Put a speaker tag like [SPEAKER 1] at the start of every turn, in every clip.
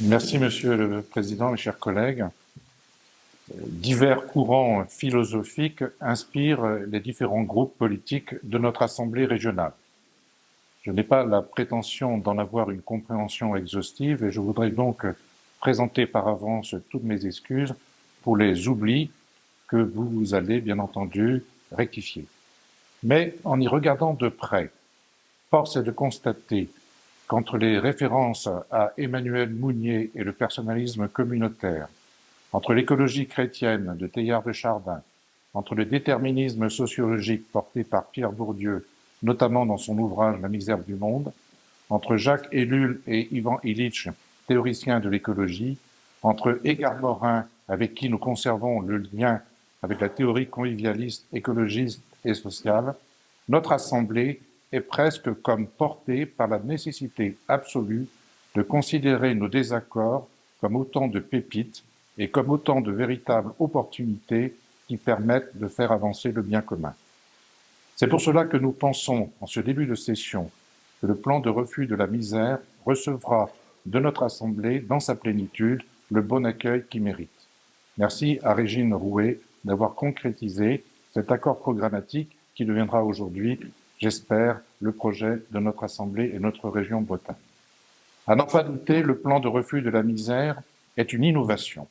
[SPEAKER 1] Merci, Monsieur le Président, mes chers collègues. Divers courants philosophiques inspirent les différents groupes politiques de notre Assemblée régionale. Je n'ai pas la prétention d'en avoir une compréhension exhaustive et je voudrais donc présenter par avance toutes mes excuses pour les oublis que vous allez, bien entendu, rectifier. Mais en y regardant de près, force est de constater qu'entre les références à Emmanuel Mounier et le personnalisme communautaire, entre l'écologie chrétienne de Teilhard de Chardin, entre le déterminisme sociologique porté par Pierre Bourdieu, notamment dans son ouvrage La misère du monde, entre Jacques Ellul et Ivan Illich, théoricien de l'écologie, entre Égard Morin, avec qui nous conservons le lien avec la théorie convivialiste, écologiste et sociale, notre Assemblée est presque comme portée par la nécessité absolue de considérer nos désaccords comme autant de pépites et comme autant de véritables opportunités qui permettent de faire avancer le bien commun. C'est pour cela que nous pensons, en ce début de session, que le plan de refus de la misère recevra de notre Assemblée, dans sa plénitude, le bon accueil qu'il mérite. Merci à Régine Rouet d'avoir concrétisé cet accord programmatique qui deviendra aujourd'hui, j'espère, le projet de notre Assemblée et notre région Bretagne. À n'en pas douter, le plan de refus de la misère est une innovation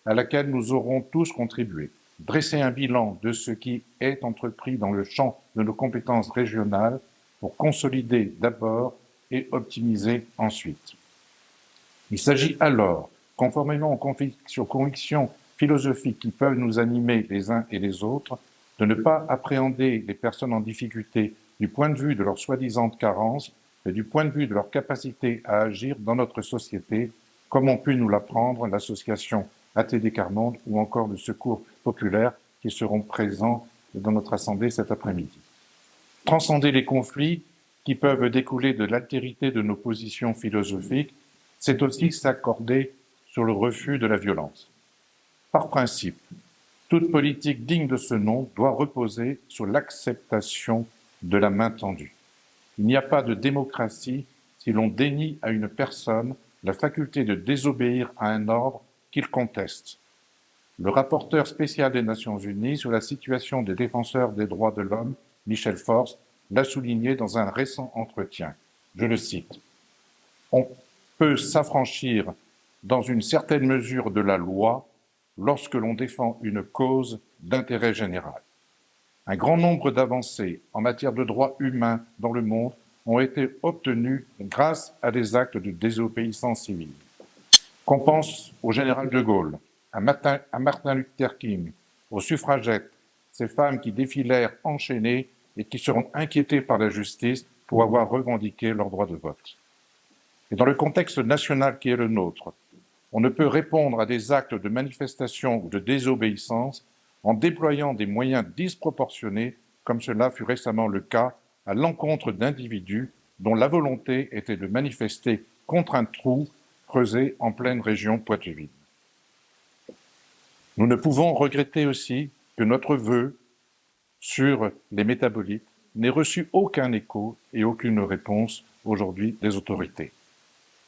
[SPEAKER 1] à laquelle nous aurons tous contribué. Dresser un bilan de ce qui est entrepris dans le champ de nos compétences régionales pour consolider d'abord et optimiser ensuite. Il s'agit alors, conformément aux convictions philosophiques qui peuvent nous animer les uns et les autres, de ne pas appréhender les personnes en difficulté du point de vue de leur soi-disant carence, mais du point de vue de leur capacité à agir dans notre société, comme ont pu nous l'apprendre l'association ATD Carmonde ou encore le Secours populaire qui seront présents dans notre Assemblée cet après-midi. Transcender les conflits qui peuvent découler de l'altérité de nos positions philosophiques, c'est aussi s'accorder sur le refus de la violence. Par principe, toute politique digne de ce nom doit reposer sur l'acceptation de la main tendue. Il n'y a pas de démocratie si l'on dénie à une personne la faculté de désobéir à un ordre qu'il conteste. Le rapporteur spécial des Nations Unies sur la situation des défenseurs des droits de l'homme, Michel Forst, l'a souligné dans un récent entretien. Je le cite. On peut s'affranchir dans une certaine mesure de la loi lorsque l'on défend une cause d'intérêt général. Un grand nombre d'avancées en matière de droits humains dans le monde ont été obtenues grâce à des actes de désobéissance civile. Qu'on pense au général de Gaulle, à Martin Luther King, aux suffragettes, ces femmes qui défilèrent enchaînées et qui seront inquiétées par la justice pour avoir revendiqué leur droit de vote. Et dans le contexte national qui est le nôtre, on ne peut répondre à des actes de manifestation ou de désobéissance en déployant des moyens disproportionnés, comme cela fut récemment le cas à l'encontre d'individus dont la volonté était de manifester contre un trou creusé en pleine région poitevine. Nous ne pouvons regretter aussi que notre vœu sur les métabolites n'ait reçu aucun écho et aucune réponse aujourd'hui des autorités.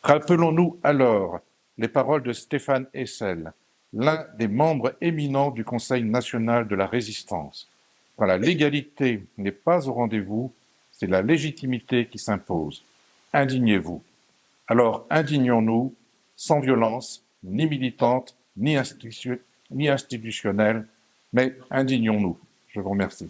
[SPEAKER 1] Rappelons-nous alors les paroles de Stéphane Hessel, l'un des membres éminents du Conseil national de la résistance. Quand la légalité n'est pas au rendez-vous, c'est la légitimité qui s'impose. Indignez-vous. Alors indignons-nous, sans violence, ni militante, ni institutionnelle, mais indignons-nous. Je vous remercie.